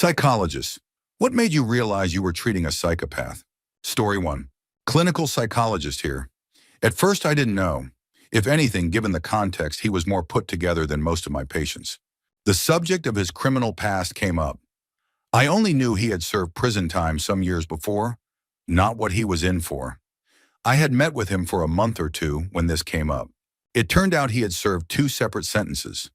Psychologists, what made you realize you were treating a psychopath? Story 1. Clinical psychologist here. At first I didn't know. If anything, given the context, he was more put together than most of my patients. The subject of his criminal past came up. I only knew he had served prison time some years before, not what he was in for. I had met with him for a month or two when this came up. It turned out he had served 2 separate sentences.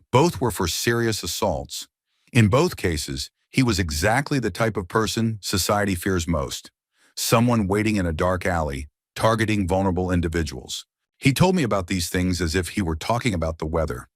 Both were for serious assaults. In both cases, he was exactly the type of person society fears most. Someone waiting in a dark alley, targeting vulnerable individuals. He told me about these things as if he were talking about the weather.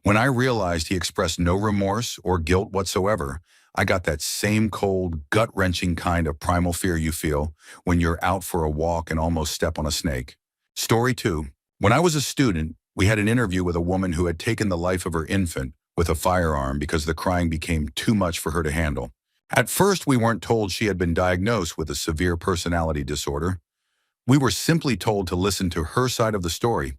When I realized he expressed no remorse or guilt whatsoever, I got that same cold, gut-wrenching kind of primal fear you feel when you're out for a walk and almost step on a snake. Story 2. When I was a student, we had an interview with a woman who had taken the life of her infant with a firearm because the crying became too much for her to handle. At first, we weren't told she had been diagnosed with a severe personality disorder. We were simply told to listen to her side of the story.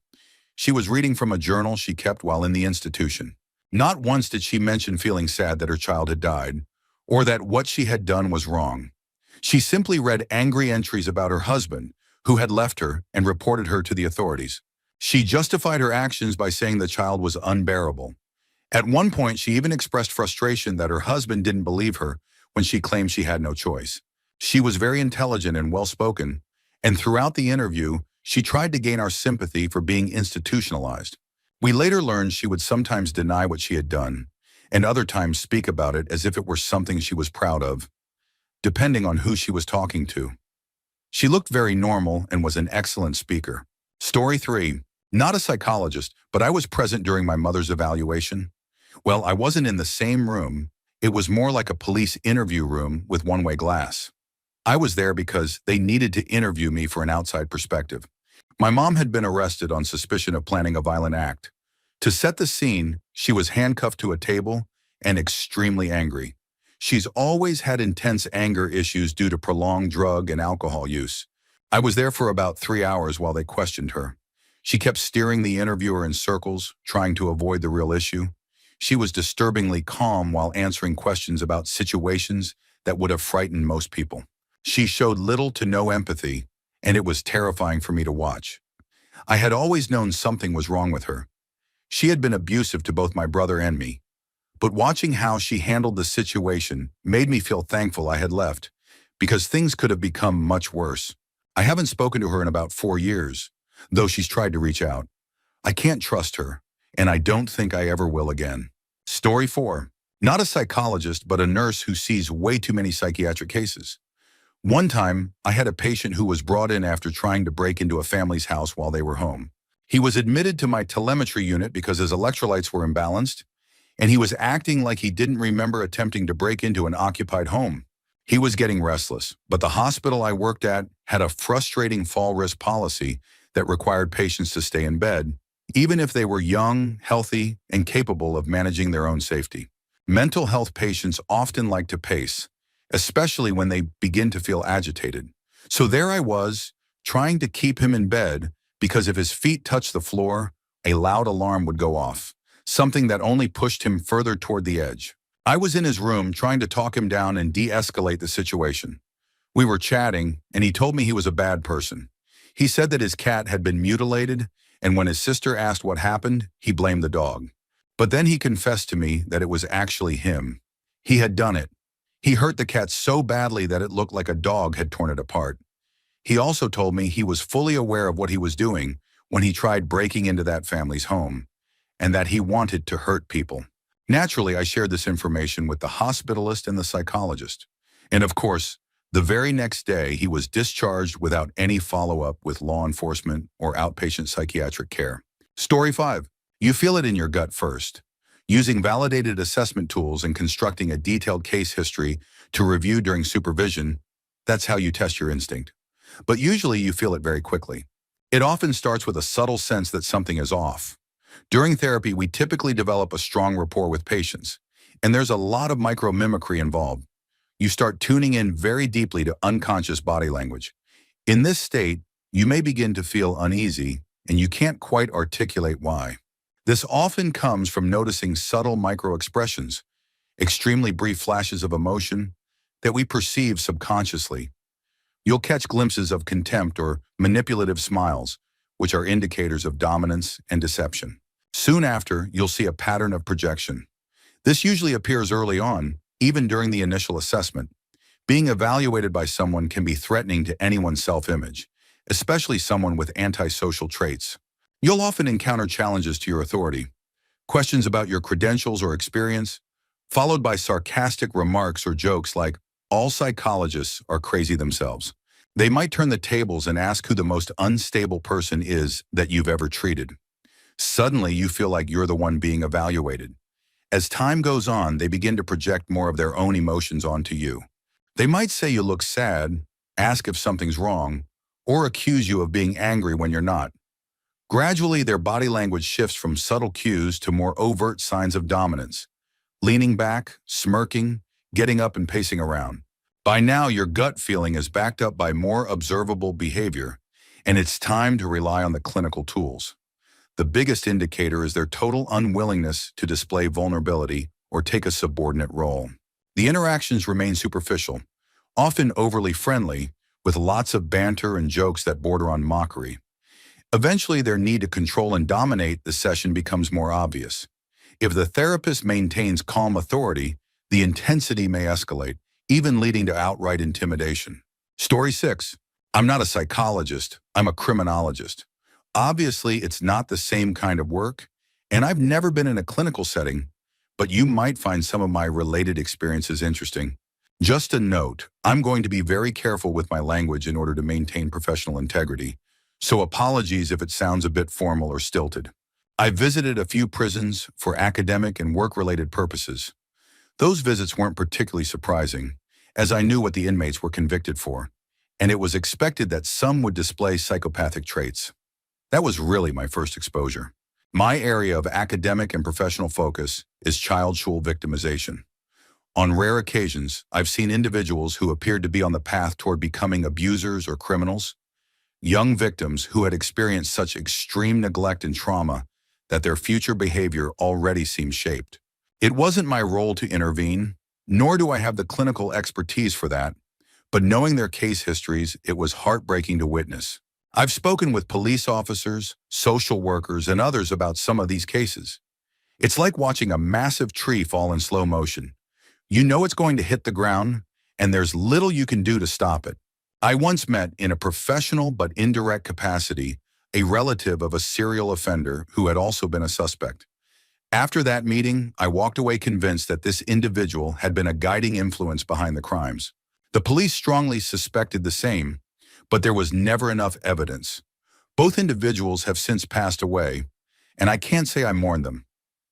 She was reading from a journal she kept while in the institution. Not once did she mention feeling sad that her child had died, or that what she had done was wrong. She simply read angry entries about her husband, who had left her and reported her to the authorities. She justified her actions by saying the child was unbearable. At one point, she even expressed frustration that her husband didn't believe her when she claimed she had no choice. She was very intelligent and well-spoken, and throughout the interview, she tried to gain our sympathy for being institutionalized. We later learned she would sometimes deny what she had done, and other times speak about it as if it were something she was proud of, depending on who she was talking to. She looked very normal and was an excellent speaker. Story 3. Not a psychologist, but I was present during my mother's evaluation. Well, I wasn't in the same room. It was more like a police interview room with one-way glass. I was there because they needed to interview me for an outside perspective. My mom had been arrested on suspicion of planning a violent act. To set the scene, she was handcuffed to a table and extremely angry. She's always had intense anger issues due to prolonged drug and alcohol use. I was there for about 3 hours while they questioned her. She kept steering the interviewer in circles, trying to avoid the real issue. She was disturbingly calm while answering questions about situations that would have frightened most people. She showed little to no empathy, and it was terrifying for me to watch. I had always known something was wrong with her. She had been abusive to both my brother and me. But watching how she handled the situation made me feel thankful I had left, because things could have become much worse. I haven't spoken to her in about 4 years, though she's tried to reach out. I can't trust her, and I don't think I ever will again. Story 4. Not a psychologist, but a nurse who sees way too many psychiatric cases. One time, I had a patient who was brought in after trying to break into a family's house while they were home. He was admitted to my telemetry unit because his electrolytes were imbalanced, and he was acting like he didn't remember attempting to break into an occupied home. He was getting restless, but the hospital I worked at had a frustrating fall risk policy that required patients to stay in bed, even if they were young, healthy, and capable of managing their own safety. Mental health patients often like to pace, especially when they begin to feel agitated. So there I was, trying to keep him in bed because if his feet touched the floor, a loud alarm would go off, something that only pushed him further toward the edge. I was in his room trying to talk him down and de-escalate the situation. We were chatting, and he told me he was a bad person. He said that his cat had been mutilated, and when his sister asked what happened, he blamed the dog. But then he confessed to me that it was actually him. He had done it. He hurt the cat so badly that it looked like a dog had torn it apart. He also told me he was fully aware of what he was doing when he tried breaking into that family's home, and that he wanted to hurt people. Naturally, I shared this information with the hospitalist and the psychologist. And of course, the very next day, he was discharged without any follow-up with law enforcement or outpatient psychiatric care. Story 5. You feel it in your gut first. Using validated assessment tools and constructing a detailed case history to review during supervision, that's how you test your instinct. But usually you feel it very quickly. It often starts with a subtle sense that something is off. During therapy, we typically develop a strong rapport with patients, and there's a lot of micro-mimicry involved. You start tuning in very deeply to unconscious body language. In this state, you may begin to feel uneasy, and you can't quite articulate why. This often comes from noticing subtle micro-expressions. extremely brief flashes of emotion that we perceive subconsciously. You'll catch glimpses of contempt or manipulative smiles, which are indicators of dominance and deception. Soon after, you'll see a pattern of projection. This usually appears early on, even during the initial assessment. Being evaluated by someone can be threatening to anyone's self-image, especially someone with antisocial traits. You'll often encounter challenges to your authority, questions about your credentials or experience, followed by sarcastic remarks or jokes like, "All psychologists are crazy themselves." They might turn the tables and ask who the most unstable person is that you've ever treated. Suddenly, you feel like you're the one being evaluated. As time goes on, they begin to project more of their own emotions onto you. They might say you look sad, ask if something's wrong, or accuse you of being angry when you're not. Gradually, their body language shifts from subtle cues to more overt signs of dominance, leaning back, smirking, getting up and pacing around. By now, your gut feeling is backed up by more observable behavior, and it's time to rely on the clinical tools. The biggest indicator is their total unwillingness to display vulnerability or take a subordinate role. The interactions remain superficial, often overly friendly, with lots of banter and jokes that border on mockery. Eventually, their need to control and dominate the session becomes more obvious. If the therapist maintains calm authority, the intensity may escalate, even leading to outright intimidation. Story 6. I'm not a psychologist, I'm a criminologist. Obviously, it's not the same kind of work, and I've never been in a clinical setting, but you might find some of my related experiences interesting. Just a note, I'm going to be very careful with my language in order to maintain professional integrity, so apologies if it sounds a bit formal or stilted. I visited a few prisons for academic and work-related purposes. Those visits weren't particularly surprising, as I knew what the inmates were convicted for, and it was expected that some would display psychopathic traits. That was really my first exposure. My area of academic and professional focus is child sexual victimization. On rare occasions, I've seen individuals who appeared to be on the path toward becoming abusers or criminals, young victims who had experienced such extreme neglect and trauma that their future behavior already seemed shaped. It wasn't my role to intervene, nor do I have the clinical expertise for that, but knowing their case histories, it was heartbreaking to witness. I've spoken with police officers, social workers, and others about some of these cases. It's like watching a massive tree fall in slow motion. You know it's going to hit the ground, and there's little you can do to stop it. I once met, in a professional but indirect capacity, a relative of a serial offender who had also been a suspect. After that meeting, I walked away convinced that this individual had been a guiding influence behind the crimes. The police strongly suspected the same, but there was never enough evidence. Both individuals have since passed away, and I can't say I mourn them.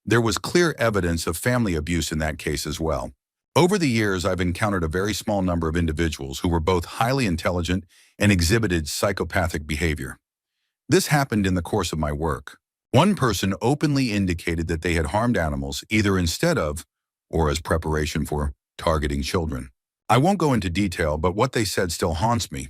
There was clear evidence of family abuse in that case as well. Over the years, I've encountered a very small number of individuals who were both highly intelligent and exhibited psychopathic behavior. This happened in the course of my work. One person openly indicated that they had harmed animals either instead of or as preparation for targeting children. I won't go into detail, but what they said still haunts me.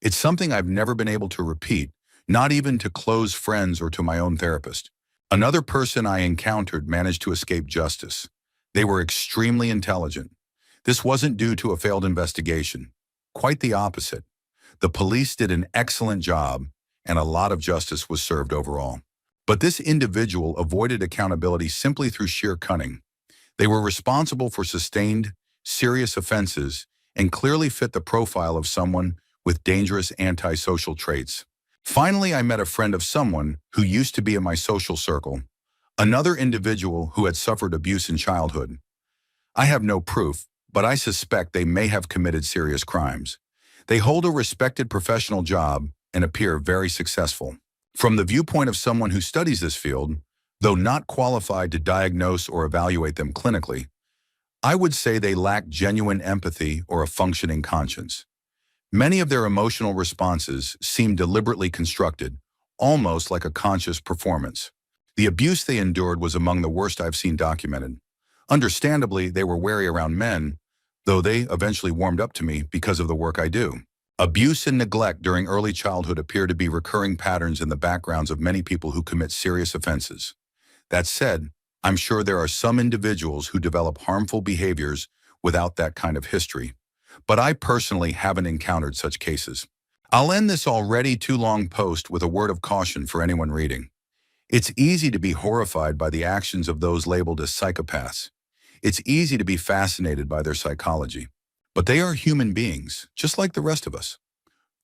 It's something I've never been able to repeat, not even to close friends or to my own therapist. Another person I encountered managed to escape justice. They were extremely intelligent. This wasn't due to a failed investigation. Quite the opposite. The police did an excellent job, and a lot of justice was served overall. But this individual avoided accountability simply through sheer cunning. They were responsible for sustained, serious offenses and clearly fit the profile of someone with dangerous antisocial traits. Finally, I met a friend of someone who used to be in my social circle, another individual who had suffered abuse in childhood. I have no proof, but I suspect they may have committed serious crimes. They hold a respected professional job and appear very successful. From the viewpoint of someone who studies this field, though not qualified to diagnose or evaluate them clinically, I would say they lack genuine empathy or a functioning conscience. Many of their emotional responses seem deliberately constructed, almost like a conscious performance. The abuse they endured was among the worst I've seen documented. Understandably, they were wary around men, though they eventually warmed up to me because of the work I do. Abuse and neglect during early childhood appear to be recurring patterns in the backgrounds of many people who commit serious offenses. That said, I'm sure there are some individuals who develop harmful behaviors without that kind of history, but I personally haven't encountered such cases. I'll end this already too long post with a word of caution for anyone reading. It's easy to be horrified by the actions of those labeled as psychopaths. It's easy to be fascinated by their psychology. But they are human beings, just like the rest of us.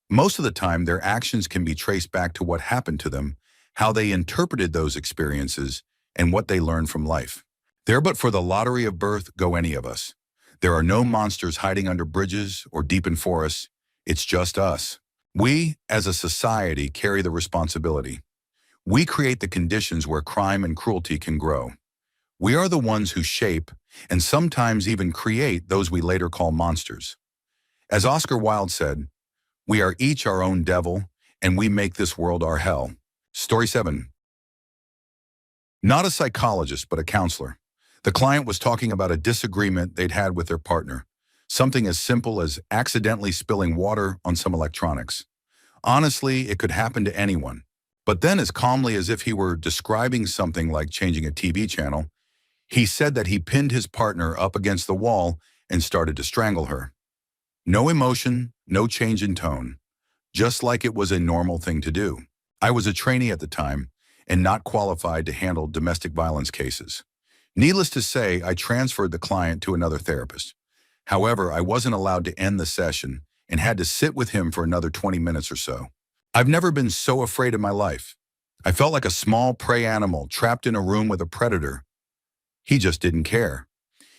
Most of the time, their actions can be traced back to what happened to them, how they interpreted those experiences, and what they learned from life. There but for the lottery of birth go any of us. There are no monsters hiding under bridges or deep in forests. It's just us. We, as a society, carry the responsibility. We create the conditions where crime and cruelty can grow. We are the ones who shape, and sometimes even create, those we later call monsters. As Oscar Wilde said, we are each our own devil, and we make this world our hell. Story 7. Not a psychologist, but a counselor. The client was talking about a disagreement they'd had with their partner, something as simple as accidentally spilling water on some electronics. Honestly, it could happen to anyone. But then, as calmly as if he were describing something like changing a TV channel, he said that he pinned his partner up against the wall and started to strangle her. No emotion, no change in tone, just like it was a normal thing to do. I was a trainee at the time and not qualified to handle domestic violence cases. Needless to say, I transferred the client to another therapist. However, I wasn't allowed to end the session and had to sit with him for another 20 minutes or so. I've never been so afraid in my life. I felt like a small prey animal trapped in a room with a predator. He just didn't care.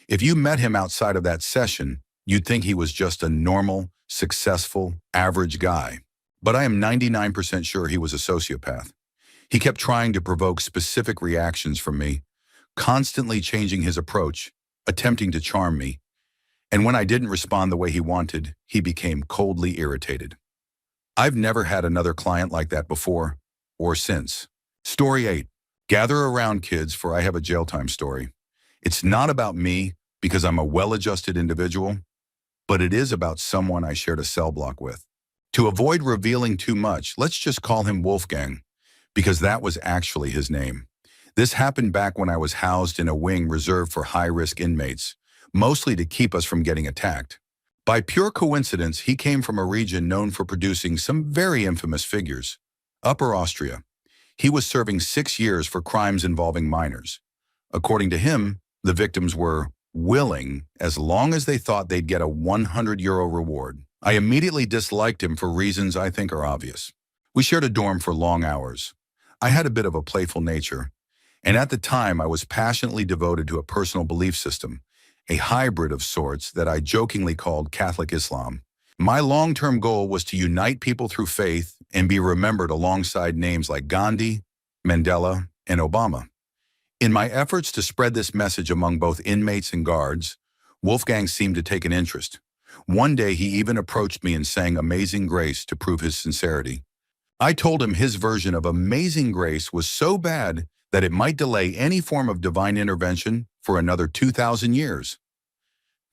If you met him outside of that session, you'd think he was just a normal, successful, average guy. But I am 99% sure he was a sociopath. He kept trying to provoke specific reactions from me, constantly changing his approach, attempting to charm me. And when I didn't respond the way he wanted, he became coldly irritated. I've never had another client like that before or since. Story 8. Gather around, kids, for I have a jail time story. It's not about me because I'm a well-adjusted individual, but it is about someone I shared a cell block with. To avoid revealing too much, let's just call him Wolfgang, because that was actually his name. This happened back when I was housed in a wing reserved for high-risk inmates, mostly to keep us from getting attacked. By pure coincidence, he came from a region known for producing some very infamous figures. Upper Austria. He was serving 6 years for crimes involving minors. According to him, the victims were willing as long as they thought they'd get a €100 reward. I immediately disliked him for reasons I think are obvious. We shared a dorm for long hours. I had a bit of a playful nature, and at the time I was passionately devoted to a personal belief system, a hybrid of sorts that I jokingly called Catholic Islam. My long-term goal was to unite people through faith and be remembered alongside names like Gandhi, Mandela, and Obama. In my efforts to spread this message among both inmates and guards, Wolfgang seemed to take an interest. One day he even approached me and sang Amazing Grace to prove his sincerity. I told him his version of Amazing Grace was so bad that it might delay any form of divine intervention for another 2,000 years.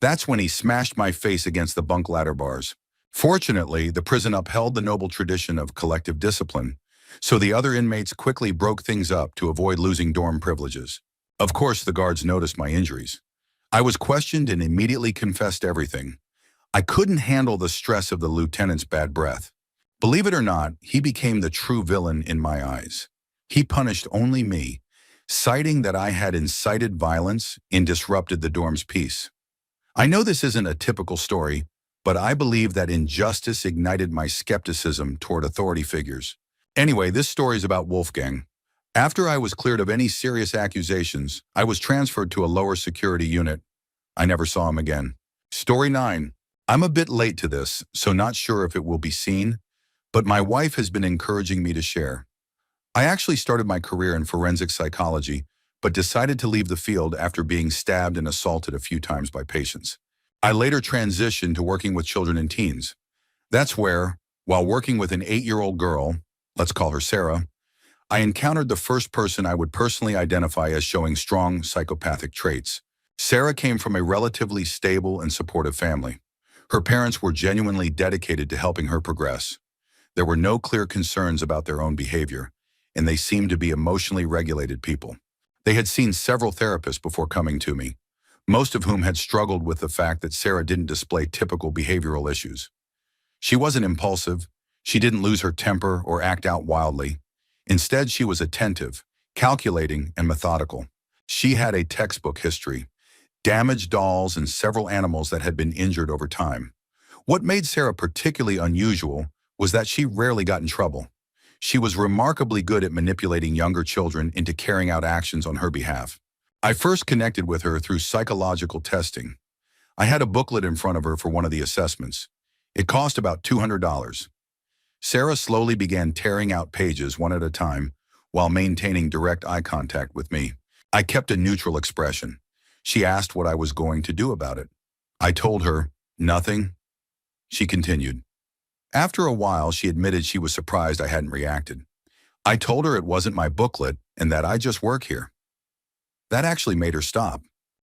That's when he smashed my face against the bunk ladder bars. Fortunately, the prison upheld the noble tradition of collective discipline, so the other inmates quickly broke things up to avoid losing dorm privileges. Of course, the guards noticed my injuries. I was questioned and immediately confessed everything. I couldn't handle the stress of the lieutenant's bad breath. Believe it or not, he became the true villain in my eyes. He punished only me, citing that I had incited violence and disrupted the dorm's peace. I know this isn't a typical story, but I believe that injustice ignited my skepticism toward authority figures. Anyway, this story is about Wolfgang. After I was cleared of any serious accusations, I was transferred to a lower security unit. I never saw him again. Story 9. I'm a bit late to this, so not sure if it will be seen, but my wife has been encouraging me to share. I actually started my career in forensic psychology, but decided to leave the field after being stabbed and assaulted a few times by patients. I later transitioned to working with children and teens. That's where, while working with an 8-year-old girl, let's call her Sarah, I encountered the first person I would personally identify as showing strong psychopathic traits. Sarah came from a relatively stable and supportive family. Her parents were genuinely dedicated to helping her progress. There were no clear concerns about their own behavior, and they seemed to be emotionally regulated people. They had seen several therapists before coming to me, most of whom had struggled with the fact that Sarah didn't display typical behavioral issues. She wasn't impulsive, she didn't lose her temper or act out wildly. Instead, she was attentive, calculating, and methodical. She had a textbook history, damaged dolls and several animals that had been injured over time. What made Sarah particularly unusual was that she rarely got in trouble. She was remarkably good at manipulating younger children into carrying out actions on her behalf. I first connected with her through psychological testing. I had a booklet in front of her for one of the assessments. It cost about $200. Sarah slowly began tearing out pages one at a time while maintaining direct eye contact with me. I kept a neutral expression. She asked what I was going to do about it. I told her, nothing. She continued. After a while, she admitted she was surprised I hadn't reacted. I told her it wasn't my booklet and that I just work here. That actually made her stop.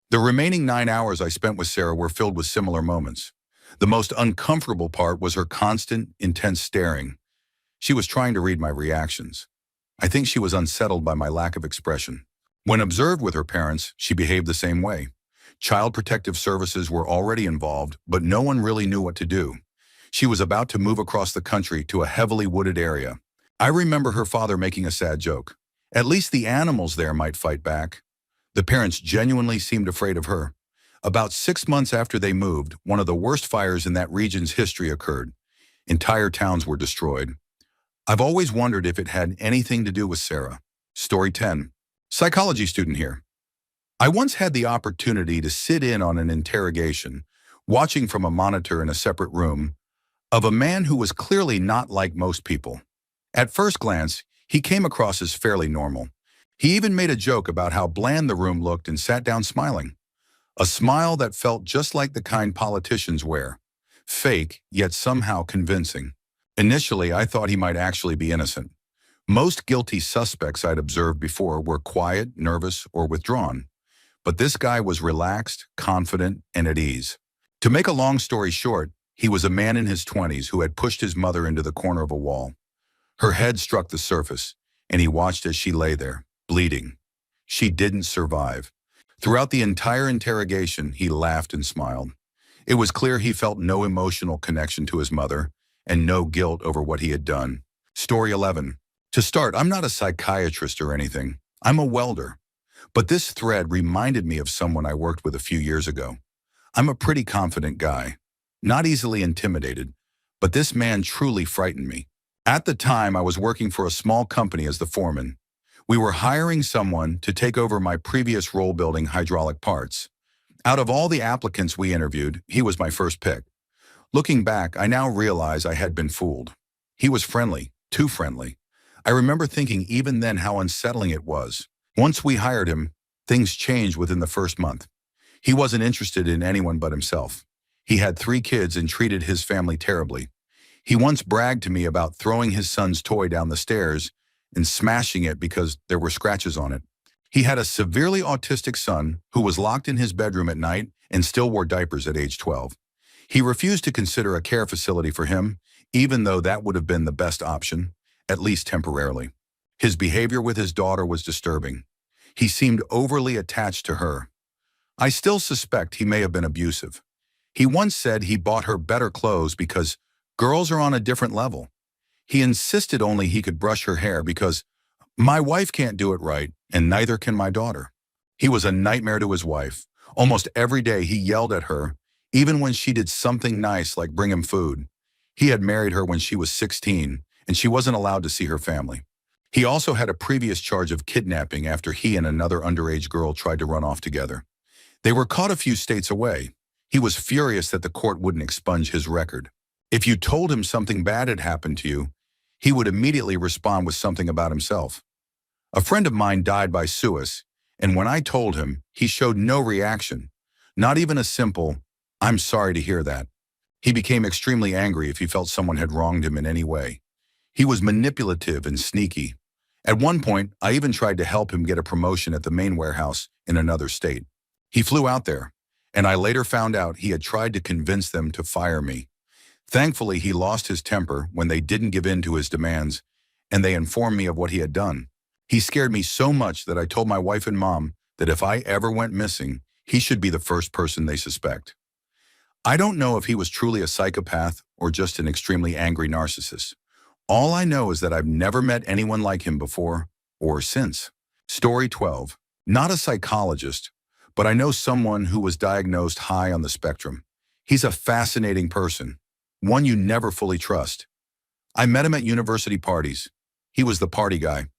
The remaining 9 hours I spent with Sarah were filled with similar moments. The most uncomfortable part was her constant, intense staring. She was trying to read my reactions. I think she was unsettled by my lack of expression. When observed with her parents, she behaved the same way. Child Protective Services were already involved, but no one really knew what to do. She was about to move across the country to a heavily wooded area. I remember her father making a sad joke. At least the animals there might fight back. The parents genuinely seemed afraid of her. About 6 months after they moved, one of the worst fires in that region's history occurred. Entire towns were destroyed. I've always wondered if it had anything to do with Sarah. Story 10. Psychology student here. I once had the opportunity to sit in on an interrogation, watching from a monitor in a separate room, of a man who was clearly not like most people. At first glance, he came across as fairly normal. He even made a joke about how bland the room looked and sat down smiling. A smile that felt just like the kind politicians wear. Fake, yet somehow convincing. Initially, I thought he might actually be innocent. Most guilty suspects I'd observed before were quiet, nervous, or withdrawn. But this guy was relaxed, confident, and at ease. To make a long story short, he was a man in his 20s who had pushed his mother into the corner of a wall. Her head struck the surface, and he watched as she lay there, bleeding. She didn't survive. Throughout the entire interrogation, he laughed and smiled. It was clear he felt no emotional connection to his mother and no guilt over what he had done. Story 11. To start, I'm not a psychiatrist or anything. I'm a welder. But this thread reminded me of someone I worked with a few years ago. I'm a pretty confident guy, not easily intimidated, but this man truly frightened me. At the time, I was working for a small company as the foreman. We were hiring someone to take over my previous role building hydraulic parts. Out of all the applicants we interviewed, he was my first pick. Looking back, I now realize I had been fooled. He was friendly, too friendly. I remember thinking even then how unsettling it was. Once we hired him, things changed within the first month. He wasn't interested in anyone but himself. He had 3 kids and treated his family terribly. He once bragged to me about throwing his son's toy down the stairs and smashing it because there were scratches on it. He had a severely autistic son who was locked in his bedroom at night and still wore diapers at age 12. He refused to consider a care facility for him, even though that would have been the best option, at least temporarily. His behavior with his daughter was disturbing. He seemed overly attached to her. I still suspect he may have been abusive. He once said he bought her better clothes because girls are on a different level. He insisted only he could brush her hair because my wife can't do it right, and neither can my daughter. He was a nightmare to his wife. Almost every day he yelled at her, even when she did something nice like bring him food. He had married her when she was 16, and she wasn't allowed to see her family. He also had a previous charge of kidnapping after he and another underage girl tried to run off together. They were caught a few states away. He was furious that the court wouldn't expunge his record. If you told him something bad had happened to you, he would immediately respond with something about himself. A friend of mine died by suicide, and when I told him, he showed no reaction, not even a simple, "I'm sorry to hear that." He became extremely angry if he felt someone had wronged him in any way. He was manipulative and sneaky. At one point, I even tried to help him get a promotion at the main warehouse in another state. He flew out there, and I later found out he had tried to convince them to fire me. Thankfully, he lost his temper when they didn't give in to his demands, and they informed me of what he had done. He scared me so much that I told my wife and mom that if I ever went missing, he should be the first person they suspect. I don't know if he was truly a psychopath or just an extremely angry narcissist. All I know is that I've never met anyone like him before or since. Story 12. Not a psychologist, but I know someone who was diagnosed high on the spectrum. He's a fascinating person, one you never fully trust. I met him at university parties. He was the party guy,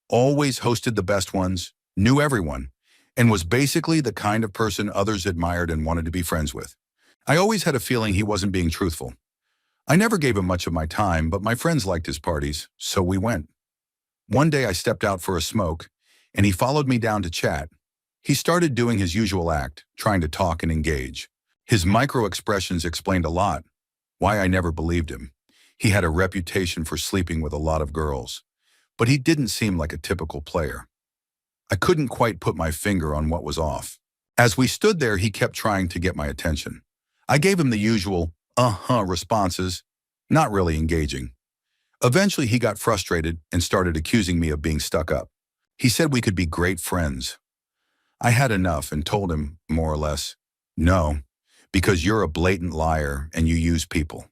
always hosted the best ones, knew everyone, and was basically the kind of person others admired and wanted to be friends with. I always had a feeling he wasn't being truthful. I never gave him much of my time, but my friends liked his parties, so we went. One day I stepped out for a smoke, and he followed me down to chat. He started doing his usual act, trying to talk and engage. His micro-expressions explained a lot, why I never believed him. He had a reputation for sleeping with a lot of girls, but he didn't seem like a typical player. I couldn't quite put my finger on what was off. As we stood there, he kept trying to get my attention. I gave him the usual, responses, not really engaging. Eventually, he got frustrated and started accusing me of being stuck up. He said we could be great friends. I had enough and told him, more or less, no, because you're a blatant liar and you use people.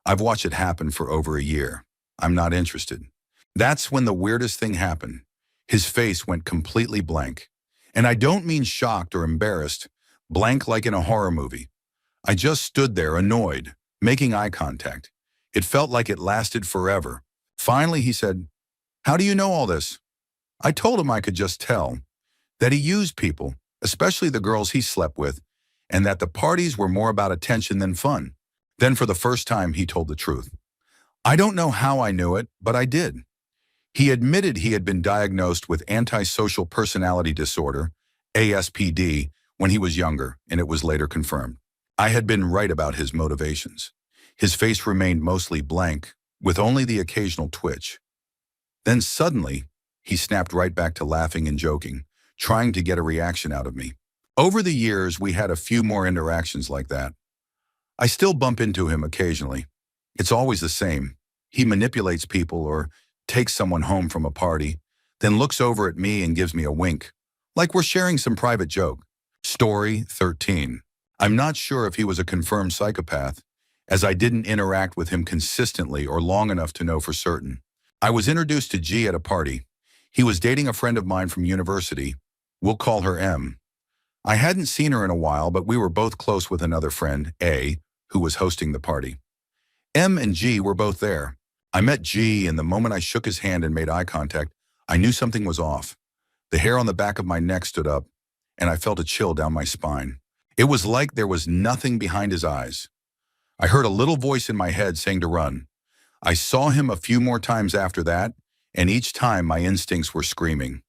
I've watched it happen for over a year. I'm not interested. That's when the weirdest thing happened. His face went completely blank. And I don't mean shocked or embarrassed, blank like in a horror movie. I just stood there annoyed, making eye contact. It felt like it lasted forever. Finally, he said, "How do you know all this?" I told him I could just tell, that he used people, especially the girls he slept with, and that the parties were more about attention than fun. Then for the first time, he told the truth. I don't know how I knew it, but I did. He admitted he had been diagnosed with antisocial personality disorder, ASPD, when he was younger, and it was later confirmed. I had been right about his motivations. His face remained mostly blank, with only the occasional twitch. Then suddenly, he snapped right back to laughing and joking, trying to get a reaction out of me. Over the years, we had a few more interactions like that. I still bump into him occasionally. It's always the same. He manipulates people or takes someone home from a party, then looks over at me and gives me a wink, like we're sharing some private joke. Story 13. I'm not sure if he was a confirmed psychopath, as I didn't interact with him consistently or long enough to know for certain. I was introduced to G at a party. He was dating a friend of mine from university. We'll call her M. I hadn't seen her in a while, but we were both close with another friend, A, who was hosting the party. M and G were both there. I met G, and the moment I shook his hand and made eye contact, I knew something was off. The hair on the back of my neck stood up, and I felt a chill down my spine. It was like there was nothing behind his eyes. I heard a little voice in my head saying to run. I saw him a few more times after that, and each time my instincts were screaming.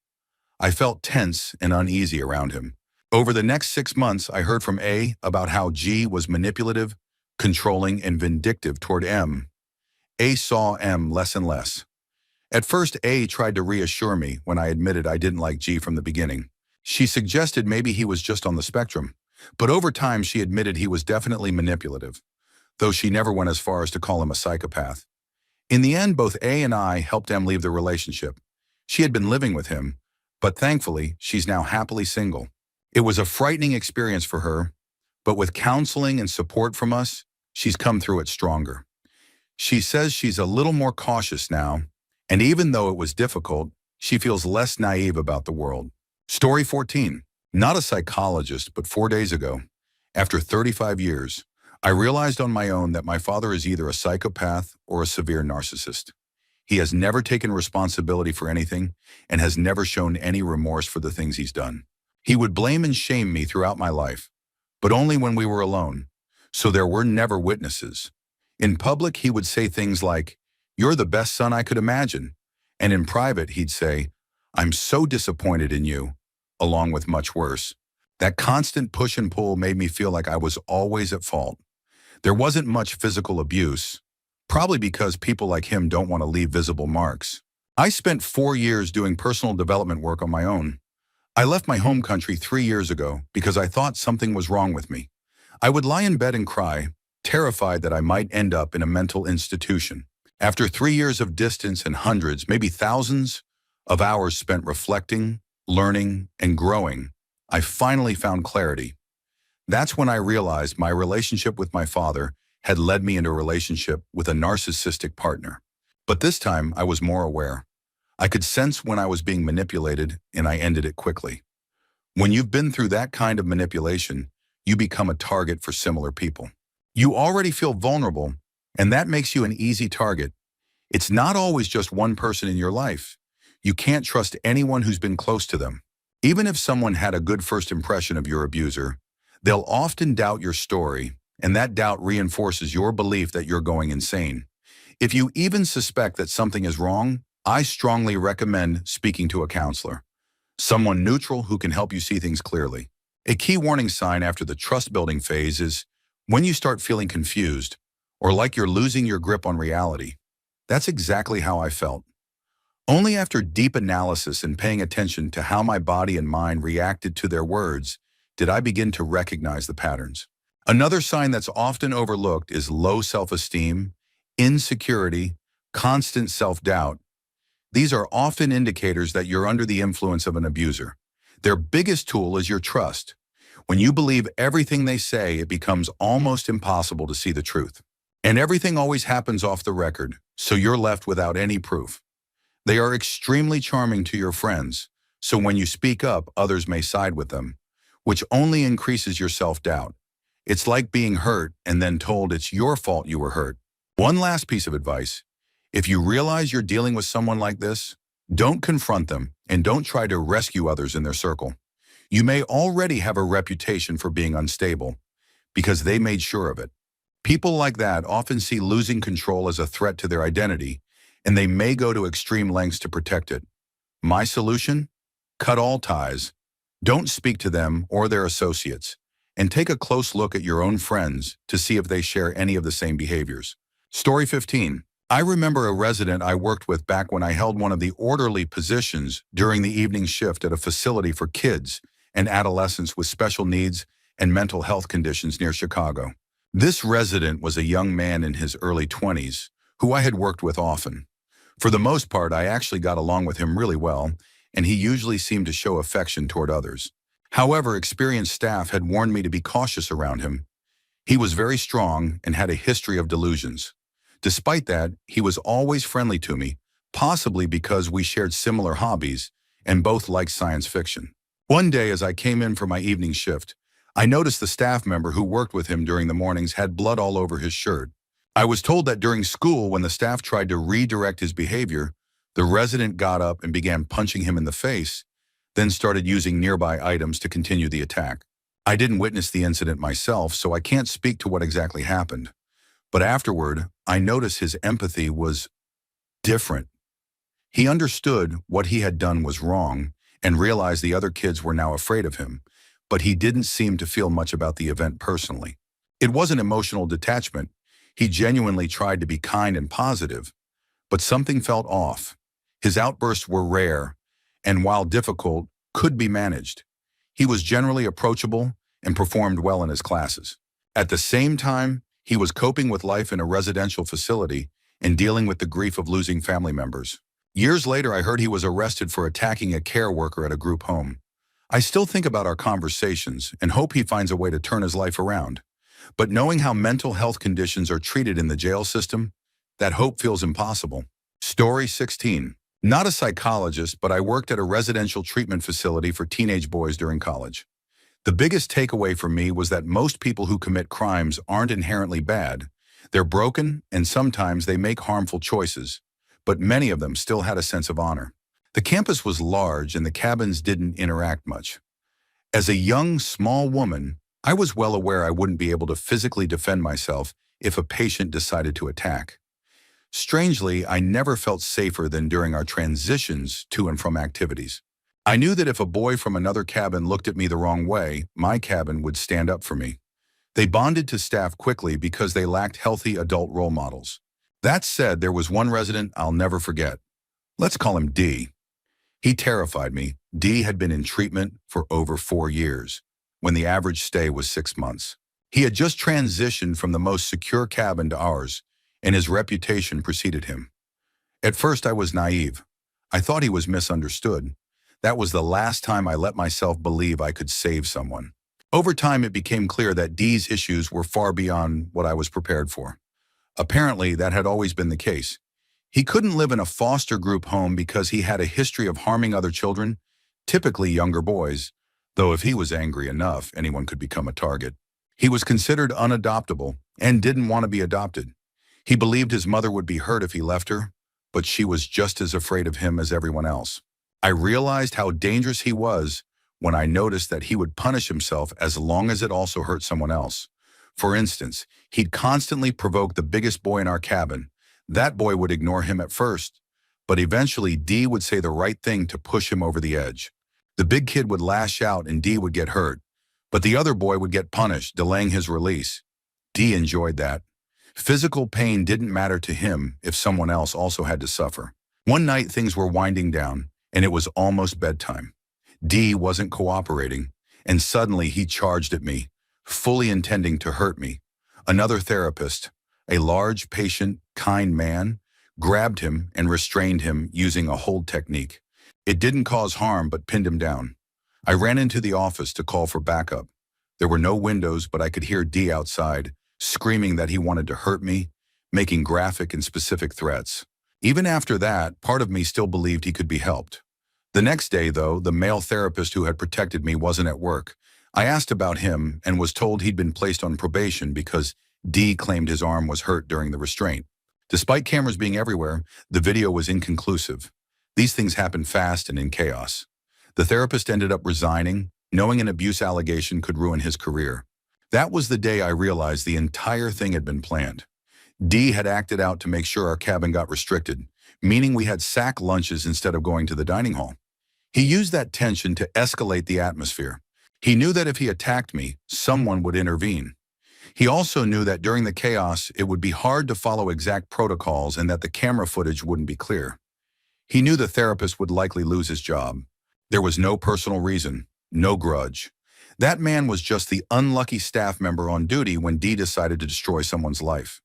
I felt tense and uneasy around him. Over the next 6 months, I heard from A about how G was manipulative, controlling, and vindictive toward M. A saw M less and less. At first, A tried to reassure me when I admitted I didn't like G from the beginning. She suggested maybe he was just on the spectrum, but over time she admitted he was definitely manipulative, though she never went as far as to call him a psychopath. In the end, both A and I helped M leave the relationship. She had been living with him, but thankfully, she's now happily single. It was a frightening experience for her, but with counseling and support from us, she's come through it stronger. She says she's a little more cautious now, and even though it was difficult, she feels less naive about the world. Story 14. Not a psychologist, but 4 days ago, after 35 years, I realized on my own that my father is either a psychopath or a severe narcissist. He has never taken responsibility for anything and has never shown any remorse for the things he's done. He would blame and shame me throughout my life, but only when we were alone, so there were never witnesses. In public, he would say things like, "You're the best son I could imagine," and in private, he'd say, "I'm so disappointed in you," along with much worse. That constant push and pull made me feel like I was always at fault. There wasn't much physical abuse, probably because people like him don't want to leave visible marks. I spent 4 years doing personal development work on my own. I left my home country 3 years ago because I thought something was wrong with me. I would lie in bed and cry, terrified that I might end up in a mental institution. After 3 years of distance and hundreds, maybe thousands, Of hours spent reflecting, learning, and growing, I finally found clarity. That's when I realized my relationship with my father had led me into a relationship with a narcissistic partner. But this time, I was more aware. I could sense when I was being manipulated, and I ended it quickly. When you've been through that kind of manipulation, you become a target for similar people. You already feel vulnerable, and that makes you an easy target. It's not always just one person in your life. You can't trust anyone who's been close to them. Even if someone had a good first impression of your abuser, they'll often doubt your story, and that doubt reinforces your belief that you're going insane. If you even suspect that something is wrong, I strongly recommend speaking to a counselor, someone neutral who can help you see things clearly. A key warning sign after the trust-building phase is when you start feeling confused or like you're losing your grip on reality. That's exactly how I felt. Only after deep analysis and paying attention to how my body and mind reacted to their words did I begin to recognize the patterns. Another sign that's often overlooked is low self-esteem, insecurity, constant self-doubt. These are often indicators that you're under the influence of an abuser. Their biggest tool is your trust. When you believe everything they say, it becomes almost impossible to see the truth. And everything always happens off the record, so you're left without any proof. They are extremely charming to your friends, so when you speak up, others may side with them, which only increases your self-doubt. It's like being hurt and then told it's your fault you were hurt. One last piece of advice. If you realize you're dealing with someone like this, don't confront them and don't try to rescue others in their circle. You may already have a reputation for being unstable because they made sure of it. People like that often see losing control as a threat to their identity, and they may go to extreme lengths to protect it. My solution? Cut all ties. Don't speak to them or their associates, and take a close look at your own friends to see if they share any of the same behaviors. Story 15. I remember a resident I worked with back when I held one of the orderly positions during the evening shift at a facility for kids and adolescents with special needs and mental health conditions near Chicago. This resident was a young man in his early 20s who I had worked with often. For the most part, I actually got along with him really well, and he usually seemed to show affection toward others. However, experienced staff had warned me to be cautious around him. He was very strong and had a history of delusions. Despite that, he was always friendly to me, possibly because we shared similar hobbies and both liked science fiction. One day, as I came in for my evening shift, I noticed the staff member who worked with him during the mornings had blood all over his shirt. I was told that during school, when the staff tried to redirect his behavior, the resident got up and began punching him in the face, then started using nearby items to continue the attack. I didn't witness the incident myself, so I can't speak to what exactly happened. But afterward, I noticed his empathy was different. He understood what he had done was wrong and realized the other kids were now afraid of him, but he didn't seem to feel much about the event personally. It wasn't emotional detachment. He genuinely tried to be kind and positive, but something felt off. His outbursts were rare, and while difficult, could be managed. He was generally approachable and performed well in his classes. At the same time, he was coping with life in a residential facility and dealing with the grief of losing family members. Years later, I heard he was arrested for attacking a care worker at a group home. I still think about our conversations and hope he finds a way to turn his life around. But knowing how mental health conditions are treated in the jail system, that hope feels impossible. Story 16. Not a psychologist, but I worked at a residential treatment facility for teenage boys during college. The biggest takeaway for me was that most people who commit crimes aren't inherently bad. They're broken, and sometimes they make harmful choices, but many of them still had a sense of honor. The campus was large, and the cabins didn't interact much. As a young, small woman, I was well aware I wouldn't be able to physically defend myself if a patient decided to attack. Strangely, I never felt safer than during our transitions to and from activities. I knew that if a boy from another cabin looked at me the wrong way, my cabin would stand up for me. They bonded to staff quickly because they lacked healthy adult role models. That said, there was one resident I'll never forget. Let's call him D. He terrified me. D had been in treatment for over 4 years, when the average stay was 6 months. He had just transitioned from the most secure cabin to ours, and his reputation preceded him. At first, I was naive. I thought he was misunderstood. That was the last time I let myself believe I could save someone. Over time, it became clear that Dee's issues were far beyond what I was prepared for. Apparently, that had always been the case. He couldn't live in a foster group home because he had a history of harming other children, typically younger boys, though if he was angry enough, anyone could become a target. He was considered unadoptable and didn't want to be adopted. He believed his mother would be hurt if he left her, but she was just as afraid of him as everyone else. I realized how dangerous he was when I noticed that he would punish himself as long as it also hurt someone else. For instance, he'd constantly provoke the biggest boy in our cabin. That boy would ignore him at first, but eventually Dee would say the right thing to push him over the edge. The big kid would lash out and Dee would get hurt, but the other boy would get punished, delaying his release. Dee enjoyed that. Physical pain didn't matter to him if someone else also had to suffer. One night things were winding down, and it was almost bedtime. Dee wasn't cooperating, and suddenly he charged at me, fully intending to hurt me. Another therapist, a large, patient, kind man, grabbed him and restrained him using a hold technique. It didn't cause harm but pinned him down. I ran into the office to call for backup. There were no windows, but I could hear Dee outside, screaming that he wanted to hurt me, making graphic and specific threats. Even after that, part of me still believed he could be helped. The next day, though, the male therapist who had protected me wasn't at work. I asked about him and was told he'd been placed on probation because Dee claimed his arm was hurt during the restraint. Despite cameras being everywhere, the video was inconclusive. These things happen fast and in chaos. The therapist ended up resigning, knowing an abuse allegation could ruin his career. That was the day I realized the entire thing had been planned. Dee had acted out to make sure our cabin got restricted, meaning we had sack lunches instead of going to the dining hall. He used that tension to escalate the atmosphere. He knew that if he attacked me, someone would intervene. He also knew that during the chaos, it would be hard to follow exact protocols and that the camera footage wouldn't be clear. He knew the therapist would likely lose his job. There was no personal reason, no grudge. That man was just the unlucky staff member on duty when Dee decided to destroy someone's life.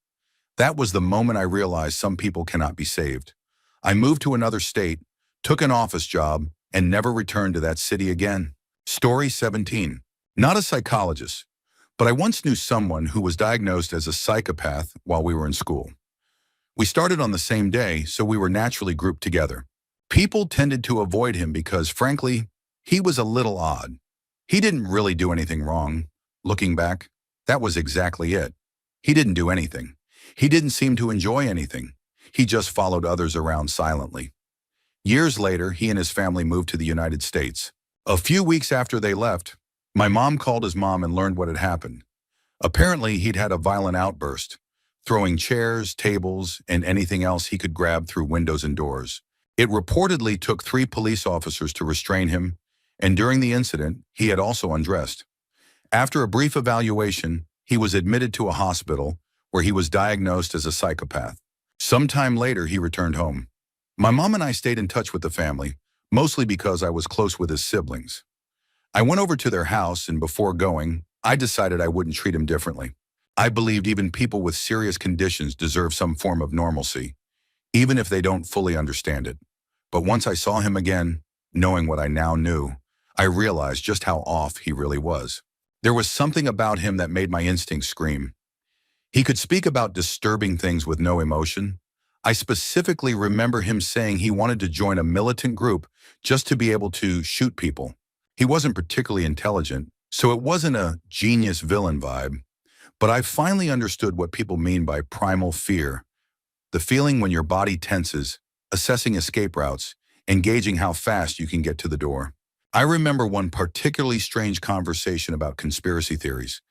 That was the moment I realized some people cannot be saved. I moved to another state, took an office job, and never returned to that city again. Story 17. Not a psychologist, but I once knew someone who was diagnosed as a psychopath while we were in school. We started on the same day, so we were naturally grouped together. People tended to avoid him because, frankly, he was a little odd. He didn't really do anything wrong. Looking back, that was exactly it. He didn't do anything. He didn't seem to enjoy anything. He just followed others around silently. Years later, he and his family moved to the United States. A few weeks after they left, my mom called his mom and learned what had happened. Apparently, he'd had a violent outburst, throwing chairs, tables, and anything else he could grab through windows and doors. It reportedly took 3 police officers to restrain him, and during the incident, he had also undressed. After a brief evaluation, he was admitted to a hospital where he was diagnosed as a psychopath. Sometime later, he returned home. My mom and I stayed in touch with the family, mostly because I was close with his siblings. I went over to their house, and before going, I decided I wouldn't treat him differently. I believed even people with serious conditions deserve some form of normalcy, even if they don't fully understand it. But once I saw him again, knowing what I now knew, I realized just how off he really was. There was something about him that made my instincts scream. He could speak about disturbing things with no emotion. I specifically remember him saying he wanted to join a militant group just to be able to shoot people. He wasn't particularly intelligent, so it wasn't a genius villain vibe. But I finally understood what people mean by primal fear. The feeling when your body tenses, assessing escape routes, and gauging how fast you can get to the door. I remember one particularly strange conversation about conspiracy theories,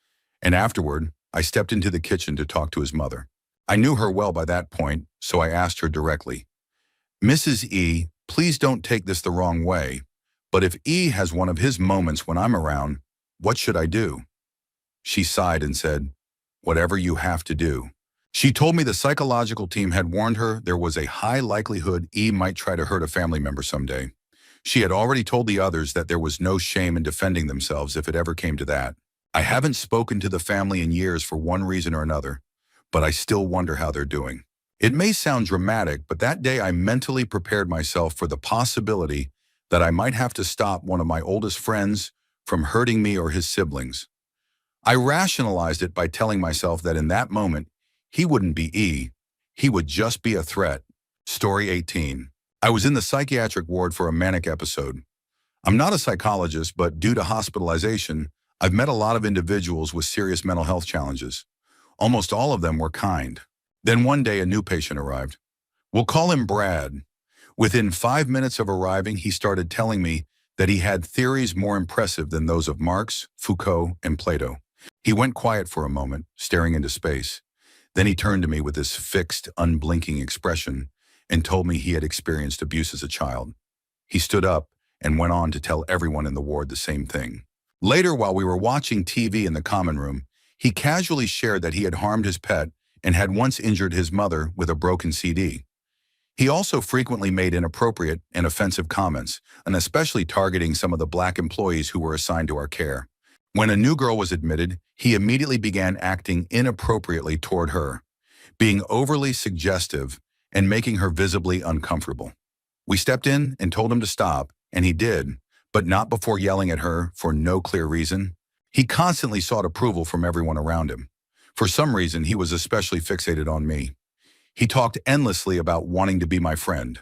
and afterward, I stepped into the kitchen to talk to his mother. I knew her well by that point, so I asked her directly, "Mrs. E, please don't take this the wrong way, but if E has one of his moments when I'm around, what should I do?" She sighed and said, "Whatever you have to do." She told me the psychological team had warned her there was a high likelihood E might try to hurt a family member someday. She had already told the others that there was no shame in defending themselves if it ever came to that. I haven't spoken to the family in years for one reason or another, but I still wonder how they're doing. It may sound dramatic, but that day I mentally prepared myself for the possibility that I might have to stop one of my oldest friends from hurting me or his siblings. I rationalized it by telling myself that in that moment, he wouldn't be he would just be a threat. Story 18. I was in the psychiatric ward for a manic episode. I'm not a psychologist, but due to hospitalization, I've met a lot of individuals with serious mental health challenges. Almost all of them were kind. Then one day a new patient arrived. We'll call him Brad. Within 5 minutes of arriving, he started telling me that he had theories more impressive than those of Marx, Foucault, and Plato. He went quiet for a moment, staring into space. Then he turned to me with this fixed, unblinking expression and told me he had experienced abuse as a child. He stood up and went on to tell everyone in the ward the same thing. Later, while we were watching TV in the common room, he casually shared that he had harmed his pet and had once injured his mother with a broken CD. He also frequently made inappropriate and offensive comments, and especially targeting some of the Black employees who were assigned to our care. When a new girl was admitted, he immediately began acting inappropriately toward her, being overly suggestive and making her visibly uncomfortable. We stepped in and told him to stop, and he did, but not before yelling at her for no clear reason. He constantly sought approval from everyone around him. For some reason, he was especially fixated on me. He talked endlessly about wanting to be my friend.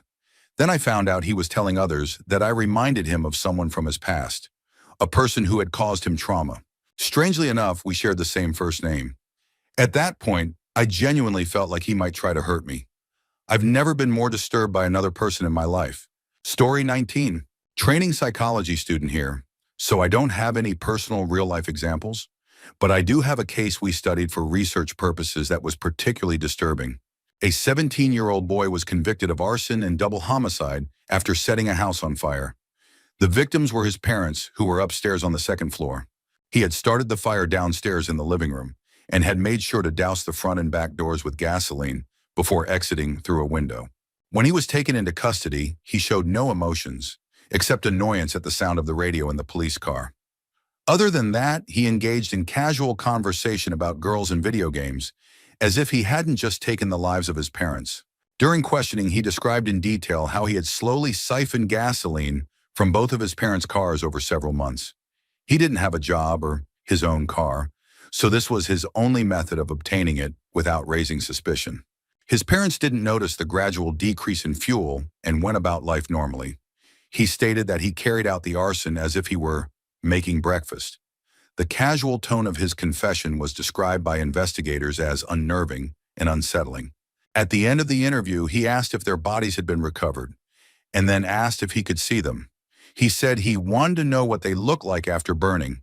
Then I found out he was telling others that I reminded him of someone from his past, a person who had caused him trauma. Strangely enough, we shared the same first name. At that point, I genuinely felt like he might try to hurt me. I've never been more disturbed by another person in my life. Story 19. Training psychology student here, so I don't have any personal real-life examples, but I do have a case we studied for research purposes that was particularly disturbing. A 17-year-old boy was convicted of arson and double homicide after setting a house on fire. The victims were his parents, who were upstairs on the second floor. He had started the fire downstairs in the living room and had made sure to douse the front and back doors with gasoline before exiting through a window. When he was taken into custody, he showed no emotions, except annoyance at the sound of the radio in the police car. Other than that, he engaged in casual conversation about girls and video games, as if he hadn't just taken the lives of his parents. During questioning, he described in detail how he had slowly siphoned gasoline from both of his parents' cars over several months. He didn't have a job or his own car, so this was his only method of obtaining it without raising suspicion. His parents didn't notice the gradual decrease in fuel and went about life normally. He stated that he carried out the arson as if he were making breakfast. The casual tone of his confession was described by investigators as unnerving and unsettling. At the end of the interview, he asked if their bodies had been recovered, and then asked if he could see them. He said he wanted to know what they looked like after burning.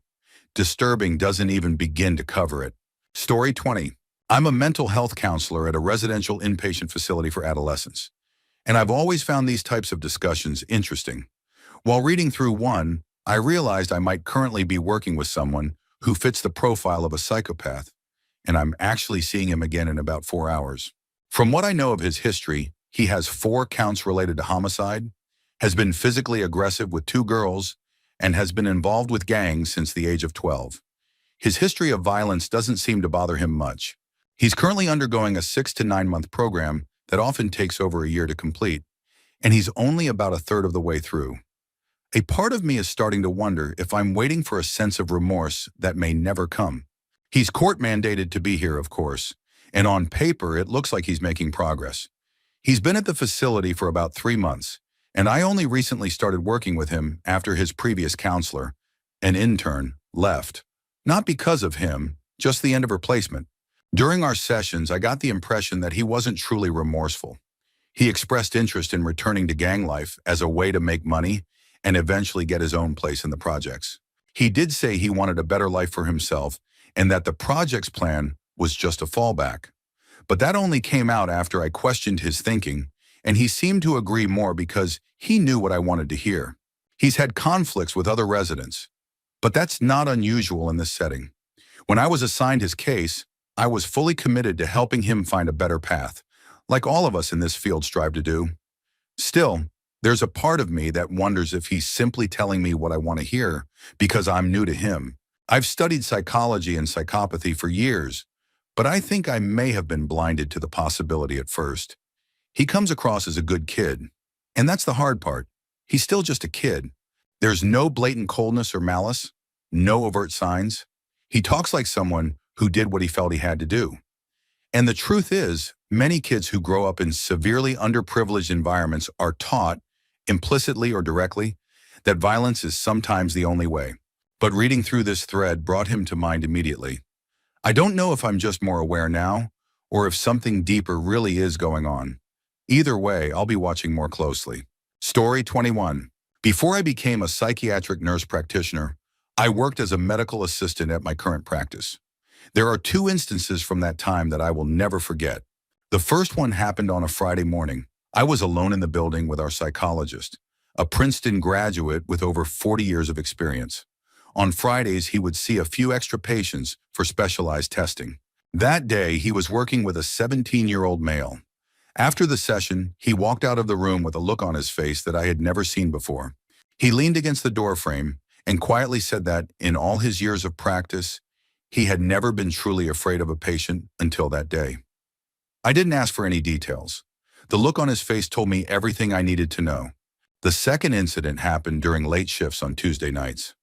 Disturbing doesn't even begin to cover it. Story 20. I'm a mental health counselor at a residential inpatient facility for adolescents, and I've always found these types of discussions interesting. While reading through one, I realized I might currently be working with someone who fits the profile of a psychopath, and I'm actually seeing him again in about 4 hours. From what I know of his history, he has 4 counts related to homicide, has been physically aggressive with 2 girls, and has been involved with gangs since the age of 12. His history of violence doesn't seem to bother him much. He's currently undergoing a 6 to 9 month program that often takes over a year to complete, and he's only about a third of the way through. A part of me is starting to wonder if I'm waiting for a sense of remorse that may never come. He's court mandated to be here, of course, and on paper it looks like he's making progress. He's been at the facility for about 3 months, and I only recently started working with him after his previous counselor, an intern, left. Not because of him, just the end of her placement. During our sessions, I got the impression that he wasn't truly remorseful. He expressed interest in returning to gang life as a way to make money and eventually get his own place in the projects. He did say he wanted a better life for himself and that the projects plan was just a fallback. But that only came out after I questioned his thinking, and he seemed to agree more because he knew what I wanted to hear. He's had conflicts with other residents, but that's not unusual in this setting. When I was assigned his case, I was fully committed to helping him find a better path, like all of us in this field strive to do. Still, there's a part of me that wonders if he's simply telling me what I want to hear because I'm new to him. I've studied psychology and psychopathy for years, but I think I may have been blinded to the possibility at first. He comes across as a good kid, and that's the hard part. He's still just a kid. There's no blatant coldness or malice, no overt signs. He talks like someone who did what he felt he had to do. And the truth is, many kids who grow up in severely underprivileged environments are taught, implicitly or directly, that violence is sometimes the only way. But reading through this thread brought him to mind immediately. I don't know if I'm just more aware now, or if something deeper really is going on. Either way, I'll be watching more closely. Story 21. Before I became a psychiatric nurse practitioner, I worked as a medical assistant at my current practice. There are two instances from that time that I will never forget. The first one happened on a Friday morning. I was alone in the building with our psychologist, a Princeton graduate with over 40 years of experience. On Fridays, he would see a few extra patients for specialized testing. That day, he was working with a 17-year-old male. After the session, he walked out of the room with a look on his face that I had never seen before. He leaned against the doorframe and quietly said that, in all his years of practice, he had never been truly afraid of a patient until that day. I didn't ask for any details. The look on his face told me everything I needed to know. The second incident happened during late shifts on Tuesday nights.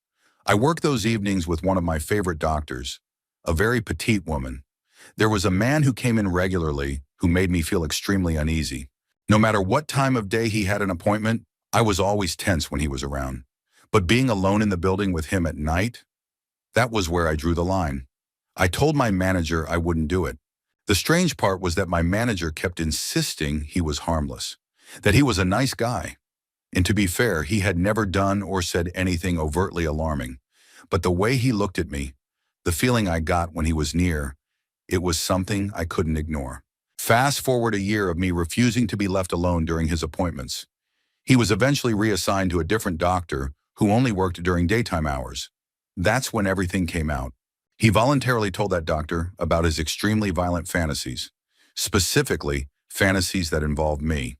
I worked those evenings with one of my favorite doctors, a very petite woman. There was a man who came in regularly who made me feel extremely uneasy. No matter what time of day he had an appointment, I was always tense when he was around. But being alone in the building with him at night, that was where I drew the line. I told my manager I wouldn't do it. The strange part was that my manager kept insisting he was harmless, that he was a nice guy. And to be fair, he had never done or said anything overtly alarming. But the way he looked at me, the feeling I got when he was near, it was something I couldn't ignore. Fast forward a year of me refusing to be left alone during his appointments. He was eventually reassigned to a different doctor who only worked during daytime hours. That's when everything came out. He voluntarily told that doctor about his extremely violent fantasies, specifically fantasies that involved me.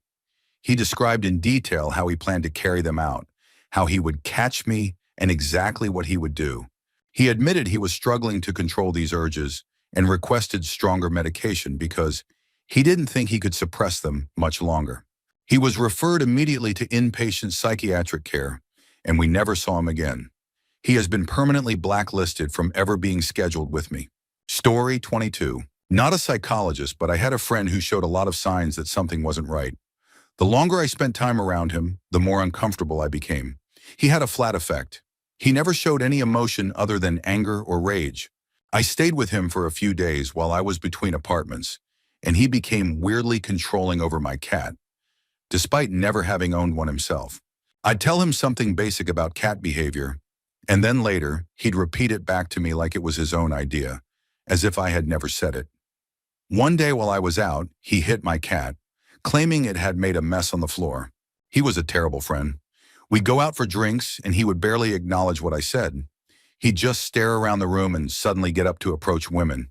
He described in detail how he planned to carry them out, how he would catch me, and exactly what he would do. He admitted he was struggling to control these urges and requested stronger medication because he didn't think he could suppress them much longer. He was referred immediately to inpatient psychiatric care, and we never saw him again. He has been permanently blacklisted from ever being scheduled with me. Story 22. Not a psychologist, but I had a friend who showed a lot of signs that something wasn't right. The longer I spent time around him, the more uncomfortable I became. He had a flat effect. He never showed any emotion other than anger or rage. I stayed with him for a few days while I was between apartments, and he became weirdly controlling over my cat, despite never having owned one himself. I'd tell him something basic about cat behavior, and then later, he'd repeat it back to me like it was his own idea, as if I had never said it. One day while I was out, he hit my cat, claiming it had made a mess on the floor. He was a terrible friend. We'd go out for drinks, and he would barely acknowledge what I said. He'd just stare around the room and suddenly get up to approach women.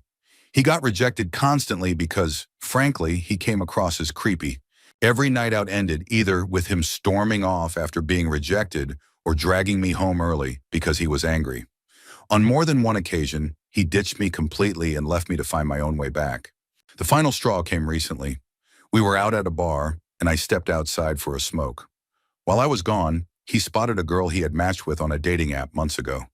He got rejected constantly because, frankly, he came across as creepy. Every night out ended either with him storming off after being rejected or dragging me home early because he was angry. On more than one occasion, he ditched me completely and left me to find my own way back. The final straw came recently. We were out at a bar, and I stepped outside for a smoke. While I was gone, he spotted a girl he had matched with on a dating app months ago,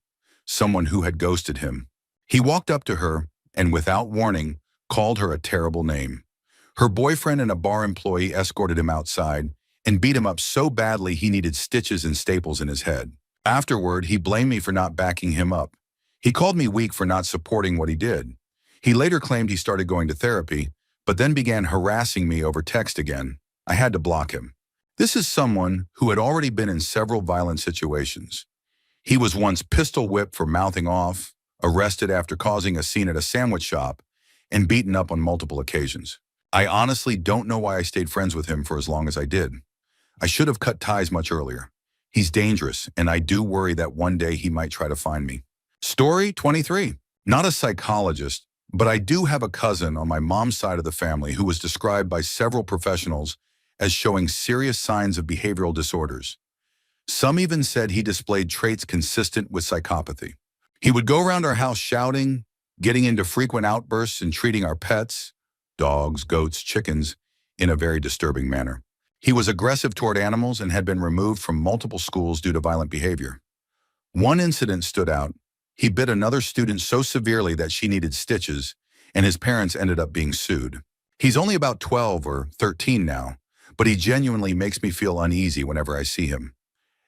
someone who had ghosted him. He walked up to her and, without warning, called her a terrible name. Her boyfriend and a bar employee escorted him outside and beat him up so badly he needed stitches and staples in his head. Afterward, he blamed me for not backing him up. He called me weak for not supporting what he did. He later claimed he started going to therapy, but then began harassing me over text again. I had to block him. This is someone who had already been in several violent situations. He was once pistol whipped for mouthing off, arrested after causing a scene at a sandwich shop, and beaten up on multiple occasions. I honestly don't know why I stayed friends with him for as long as I did. I should have cut ties much earlier. He's dangerous, and I do worry that one day he might try to find me. Story 23. Not a psychologist, but I do have a cousin on my mom's side of the family who was described by several professionals as showing serious signs of behavioral disorders. Some even said he displayed traits consistent with psychopathy. He would go around our house shouting, getting into frequent outbursts and treating our pets, dogs, goats, chickens, in a very disturbing manner. He was aggressive toward animals and had been removed from multiple schools due to violent behavior. One incident stood out. He bit another student so severely that she needed stitches, and his parents ended up being sued. He's only about 12 or 13 now, but he genuinely makes me feel uneasy whenever I see him.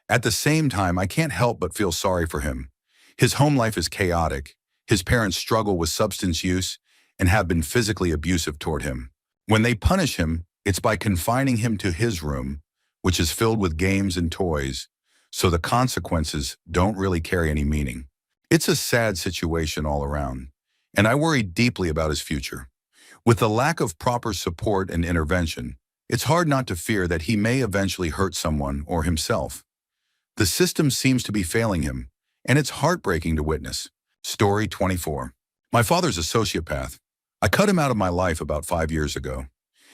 At the same time, I can't help but feel sorry for him. His home life is chaotic. His parents struggle with substance use and have been physically abusive toward him. When they punish him, it's by confining him to his room, which is filled with games and toys, so the consequences don't really carry any meaning. It's a sad situation all around, and I worry deeply about his future. With the lack of proper support and intervention, it's hard not to fear that he may eventually hurt someone or himself. The system seems to be failing him, and it's heartbreaking to witness. Story 24. My father's a sociopath. I cut him out of my life about 5 years ago.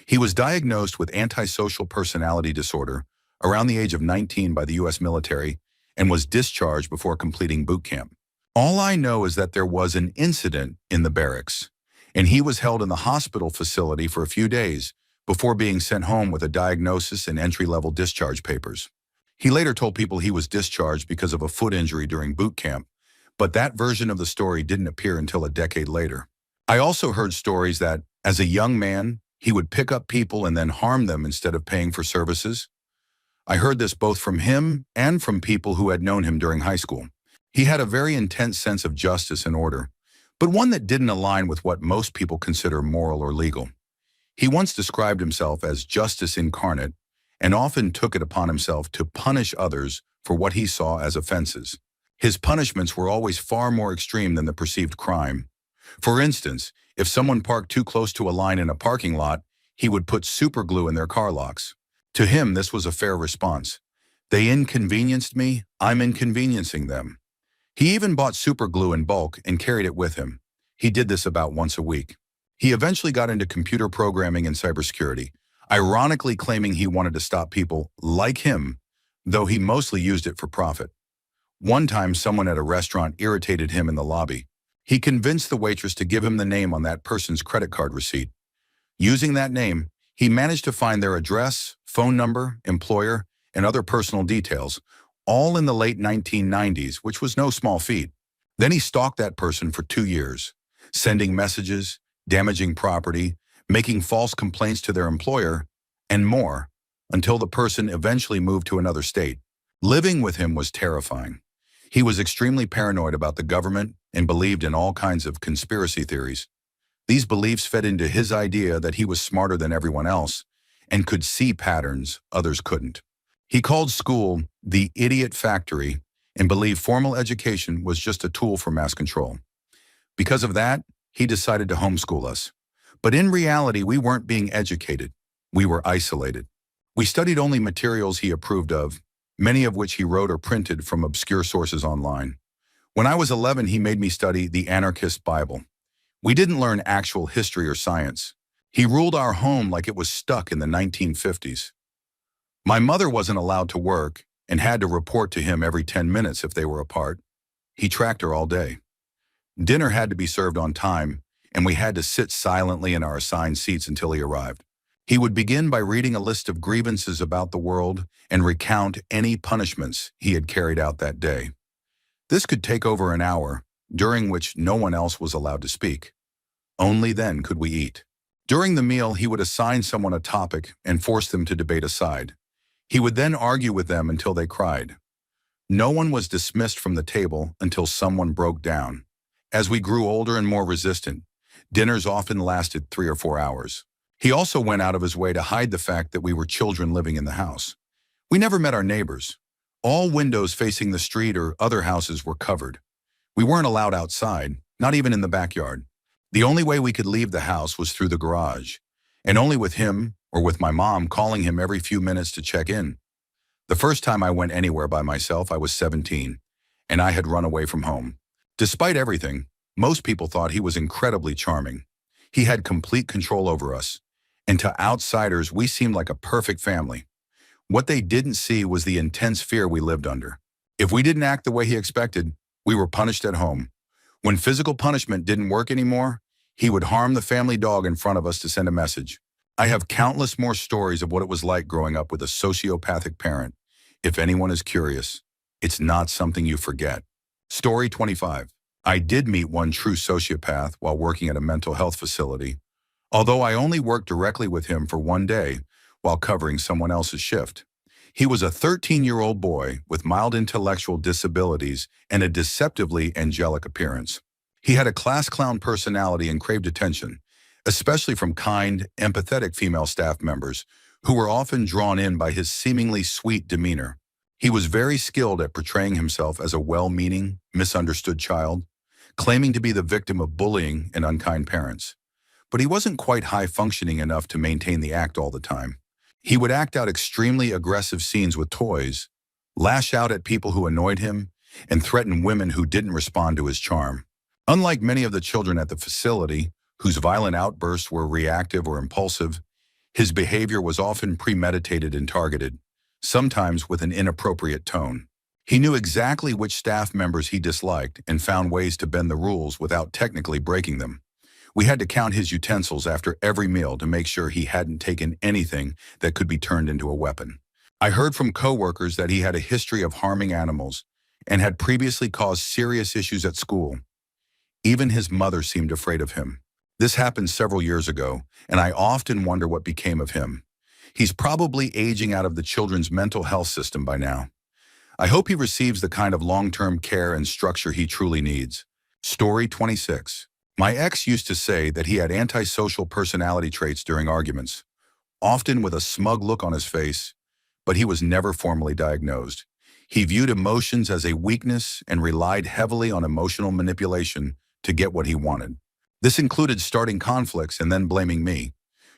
He was diagnosed with antisocial personality disorder around the age of 19 by the U.S. military and was discharged before completing boot camp. All I know is that there was an incident in the barracks, and he was held in the hospital facility for a few days before being sent home with a diagnosis and entry-level discharge papers. He later told people he was discharged because of a foot injury during boot camp, but that version of the story didn't appear until a decade later. I also heard stories that, as a young man, he would pick up people and then harm them instead of paying for services. I heard this both from him and from people who had known him during high school. He had a very intense sense of justice and order, but one that didn't align with what most people consider moral or legal. He once described himself as justice incarnate and often took it upon himself to punish others for what he saw as offenses. His punishments were always far more extreme than the perceived crime. For instance, if someone parked too close to a line in a parking lot, he would put super glue in their car locks. To him, this was a fair response. They inconvenienced me, I'm inconveniencing them. He even bought super glue in bulk and carried it with him. He did this about once a week. He eventually got into computer programming and cybersecurity, ironically claiming he wanted to stop people like him, though he mostly used it for profit. One time, someone at a restaurant irritated him in the lobby. He convinced the waitress to give him the name on that person's credit card receipt. Using that name, he managed to find their address, phone number, employer, and other personal details, all in the late 1990s, which was no small feat. Then he stalked that person for 2 years, sending messages, damaging property, making false complaints to their employer, and more, until the person eventually moved to another state. Living with him was terrifying. He was extremely paranoid about the government and believed in all kinds of conspiracy theories. These beliefs fed into his idea that he was smarter than everyone else and could see patterns others couldn't. He called school the idiot factory and believed formal education was just a tool for mass control. Because of that, he decided to homeschool us. But in reality, we weren't being educated. We were isolated. We studied only materials he approved of, many of which he wrote or printed from obscure sources online. When I was 11, he made me study the anarchist Bible. We didn't learn actual history or science. He ruled our home like it was stuck in the 1950s. My mother wasn't allowed to work and had to report to him every 10 minutes if they were apart. He tracked her all day. Dinner had to be served on time, and we had to sit silently in our assigned seats until he arrived. He would begin by reading a list of grievances about the world and recount any punishments he had carried out that day. This could take over an hour, during which no one else was allowed to speak. Only then could we eat. During the meal, he would assign someone a topic and force them to debate a side. He would then argue with them until they cried. No one was dismissed from the table until someone broke down. As we grew older and more resistant, dinners often lasted 3 or 4 hours. He also went out of his way to hide the fact that we were children living in the house. We never met our neighbors. All windows facing the street or other houses were covered. We weren't allowed outside, not even in the backyard. The only way we could leave the house was through the garage, and only with him or with my mom calling him every few minutes to check in. The first time I went anywhere by myself, I was 17, and I had run away from home. Despite everything, most people thought he was incredibly charming. He had complete control over us, and to outsiders, we seemed like a perfect family. What they didn't see was the intense fear we lived under. If we didn't act the way he expected, we were punished at home. When physical punishment didn't work anymore, he would harm the family dog in front of us to send a message. I have countless more stories of what it was like growing up with a sociopathic parent. If anyone is curious, it's not something you forget. Story 25. I did meet one true sociopath while working at a mental health facility, although I only worked directly with him for one day while covering someone else's shift. He was a 13-year-old boy with mild intellectual disabilities and a deceptively angelic appearance. He had a class clown personality and craved attention, especially from kind, empathetic female staff members who were often drawn in by his seemingly sweet demeanor. He was very skilled at portraying himself as a well-meaning, misunderstood child, claiming to be the victim of bullying and unkind parents. But he wasn't quite high-functioning enough to maintain the act all the time. He would act out extremely aggressive scenes with toys, lash out at people who annoyed him, and threaten women who didn't respond to his charm. Unlike many of the children at the facility, whose violent outbursts were reactive or impulsive, his behavior was often premeditated and targeted, sometimes with an inappropriate tone. He knew exactly which staff members he disliked and found ways to bend the rules without technically breaking them. We had to count his utensils after every meal to make sure he hadn't taken anything that could be turned into a weapon. I heard from coworkers that he had a history of harming animals and had previously caused serious issues at school. Even his mother seemed afraid of him. This happened several years ago, and I often wonder what became of him. He's probably aging out of the children's mental health system by now. I hope he receives the kind of long-term care and structure he truly needs. Story 26. My ex used to say that he had antisocial personality traits during arguments, often with a smug look on his face, but he was never formally diagnosed. He viewed emotions as a weakness and relied heavily on emotional manipulation to get what he wanted. This included starting conflicts and then blaming me,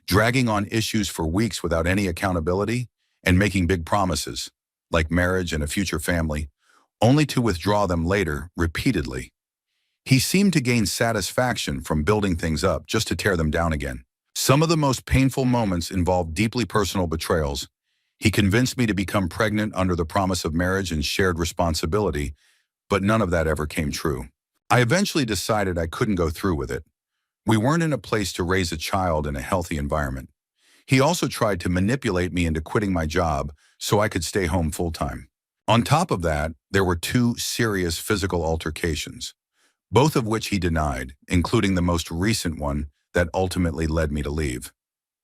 dragging on issues for weeks without any accountability, and making big promises, like marriage and a future family, only to withdraw them later, repeatedly. He seemed to gain satisfaction from building things up just to tear them down again. Some of the most painful moments involved deeply personal betrayals. He convinced me to become pregnant under the promise of marriage and shared responsibility, but none of that ever came true. I eventually decided I couldn't go through with it. We weren't in a place to raise a child in a healthy environment. He also tried to manipulate me into quitting my job so I could stay home full-time. On top of that, there were 2 serious physical altercations, both of which he denied, including the most recent one that ultimately led me to leave.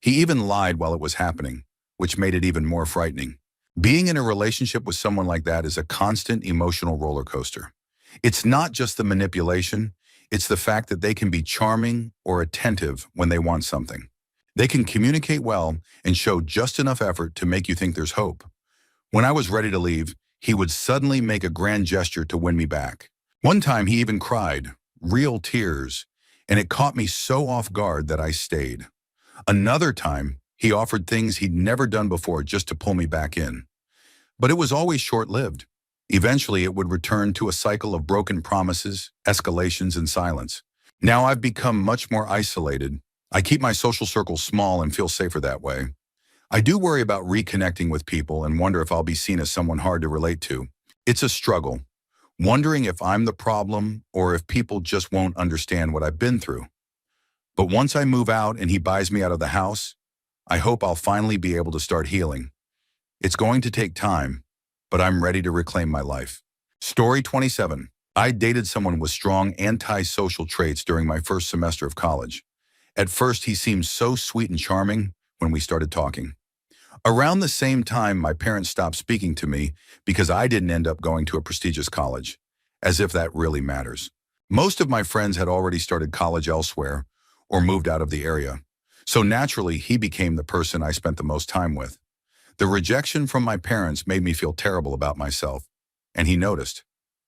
He even lied while it was happening, which made it even more frightening. Being in a relationship with someone like that is a constant emotional roller coaster. It's not just the manipulation, it's the fact that they can be charming or attentive when they want something. They can communicate well and show just enough effort to make you think there's hope. When I was ready to leave, he would suddenly make a grand gesture to win me back. One time he even cried, real tears, and it caught me so off guard that I stayed. Another time, he offered things he'd never done before just to pull me back in. But it was always short-lived. Eventually, it would return to a cycle of broken promises, escalations, and silence. Now I've become much more isolated. I keep my social circle small and feel safer that way. I do worry about reconnecting with people and wonder if I'll be seen as someone hard to relate to. It's a struggle, wondering if I'm the problem or if people just won't understand what I've been through. But once I move out and he buys me out of the house, I hope I'll finally be able to start healing. It's going to take time, but I'm ready to reclaim my life. Story 27. I dated someone with strong antisocial traits during my first semester of college. At first, he seemed so sweet and charming when we started talking. Around the same time, my parents stopped speaking to me because I didn't end up going to a prestigious college, as if that really matters. Most of my friends had already started college elsewhere or moved out of the area, so naturally he became the person I spent the most time with. The rejection from my parents made me feel terrible about myself, and he noticed.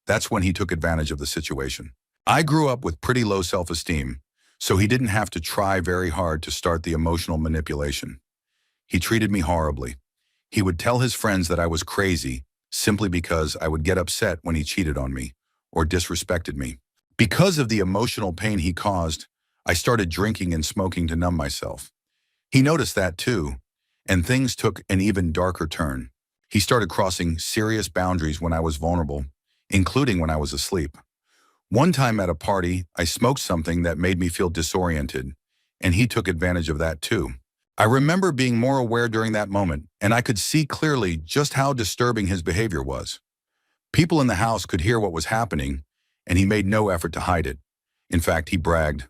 That's when he took advantage of the situation. I grew up with pretty low self-esteem, so he didn't have to try very hard to start the emotional manipulation. He treated me horribly. He would tell his friends that I was crazy simply because I would get upset when he cheated on me or disrespected me. Because of the emotional pain he caused, I started drinking and smoking to numb myself. He noticed that too, and things took an even darker turn. He started crossing serious boundaries when I was vulnerable, including when I was asleep. One time at a party, I smoked something that made me feel disoriented, and he took advantage of that too. I remember being more aware during that moment, and I could see clearly just how disturbing his behavior was. People in the house could hear what was happening, and he made no effort to hide it. In fact, he bragged,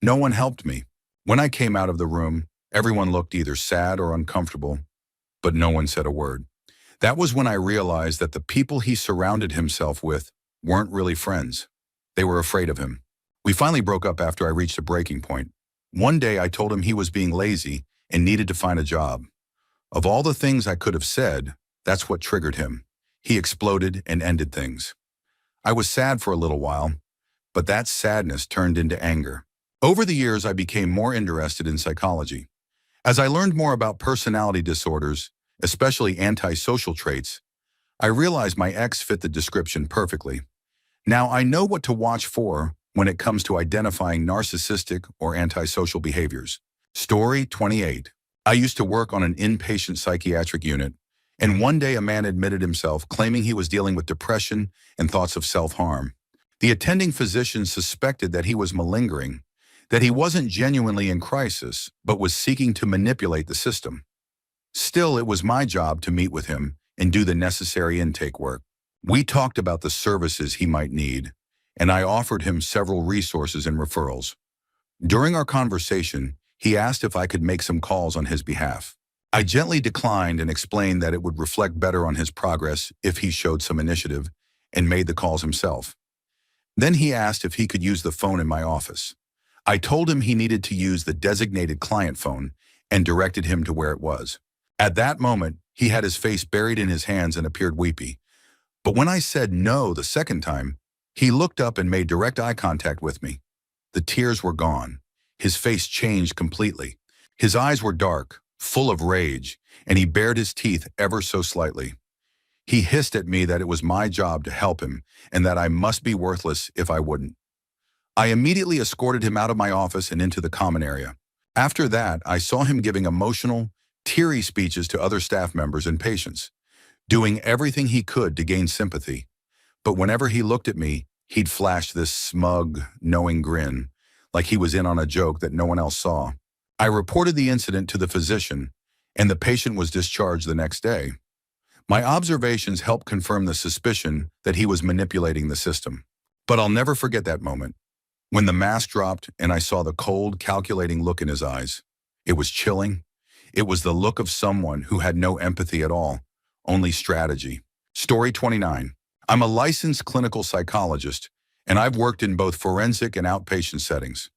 "No one helped me." When I came out of the room, everyone looked either sad or uncomfortable, but no one said a word. That was when I realized that the people he surrounded himself with weren't really friends. They were afraid of him. We finally broke up after I reached a breaking point. One day I told him he was being lazy and needed to find a job. Of all the things I could have said, that's what triggered him. He exploded and ended things. I was sad for a little while, but that sadness turned into anger. Over the years, I became more interested in psychology. As I learned more about personality disorders, especially antisocial traits, I realized my ex fit the description perfectly. Now I know what to watch for when it comes to identifying narcissistic or antisocial behaviors. Story 28. I used to work on an inpatient psychiatric unit, and one day a man admitted himself, claiming he was dealing with depression and thoughts of self-harm. The attending physician suspected that he was malingering, that he wasn't genuinely in crisis, but was seeking to manipulate the system. Still, it was my job to meet with him and do the necessary intake work. We talked about the services he might need, and I offered him several resources and referrals. During our conversation, he asked if I could make some calls on his behalf. I gently declined and explained that it would reflect better on his progress if he showed some initiative and made the calls himself. Then he asked if he could use the phone in my office. I told him he needed to use the designated client phone and directed him to where it was. At that moment, he had his face buried in his hands and appeared weepy. But when I said no the second time, he looked up and made direct eye contact with me. The tears were gone. His face changed completely. His eyes were dark, full of rage, and he bared his teeth ever so slightly. He hissed at me that it was my job to help him and that I must be worthless if I wouldn't. I immediately escorted him out of my office and into the common area. After that, I saw him giving emotional, teary speeches to other staff members and patients, doing everything he could to gain sympathy. But whenever he looked at me, he'd flash this smug, knowing grin, like he was in on a joke that no one else saw. I reported the incident to the physician, and the patient was discharged the next day. My observations helped confirm the suspicion that he was manipulating the system. But I'll never forget that moment. When the mask dropped and I saw the cold, calculating look in his eyes, it was chilling. It was the look of someone who had no empathy at all, only strategy. Story 29. I'm a licensed clinical psychologist, and I've worked in both forensic and outpatient settings.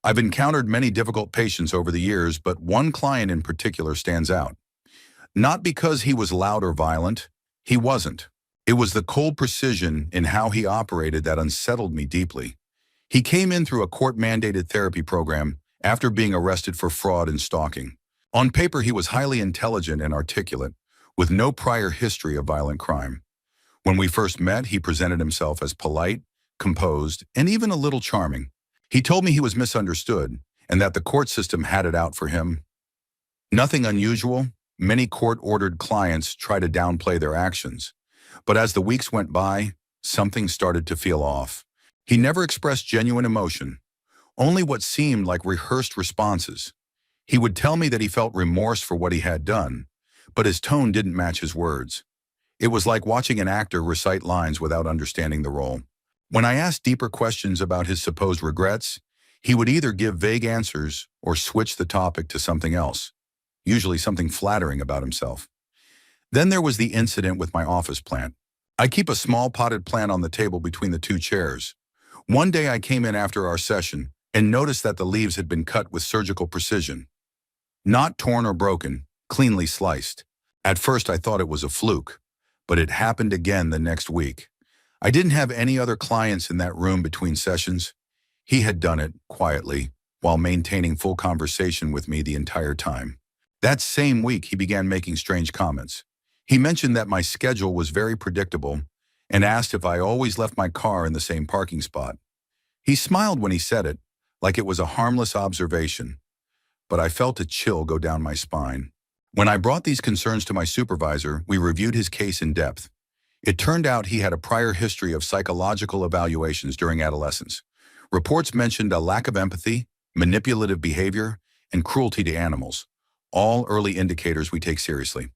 I've encountered many difficult patients over the years, but one client in particular stands out. Not because he was loud or violent. He wasn't. It was the cold precision in how he operated that unsettled me deeply. He came in through a court-mandated therapy program after being arrested for fraud and stalking. On paper, he was highly intelligent and articulate, with no prior history of violent crime. When we first met, he presented himself as polite, composed, and even a little charming. He told me he was misunderstood and that the court system had it out for him. Nothing unusual. Many court-ordered clients try to downplay their actions. But as the weeks went by, something started to feel off. He never expressed genuine emotion, only what seemed like rehearsed responses. He would tell me that he felt remorse for what he had done, but his tone didn't match his words. It was like watching an actor recite lines without understanding the role. When I asked deeper questions about his supposed regrets, he would either give vague answers or switch the topic to something else, usually something flattering about himself. Then there was the incident with my office plant. I keep a small potted plant on the table between the two chairs. One day I came in after our session and noticed that the leaves had been cut with surgical precision. Not torn or broken, cleanly sliced. At first I thought it was a fluke, but it happened again the next week. I didn't have any other clients in that room between sessions. He had done it quietly while maintaining full conversation with me the entire time. That same week he began making strange comments. He mentioned that my schedule was very predictable and asked if I always left my car in the same parking spot. He smiled when he said it, like it was a harmless observation, but I felt a chill go down my spine. When I brought these concerns to my supervisor, we reviewed his case in depth. It turned out he had a prior history of psychological evaluations during adolescence. Reports mentioned a lack of empathy, manipulative behavior, and cruelty to animals, all early indicators we take seriously.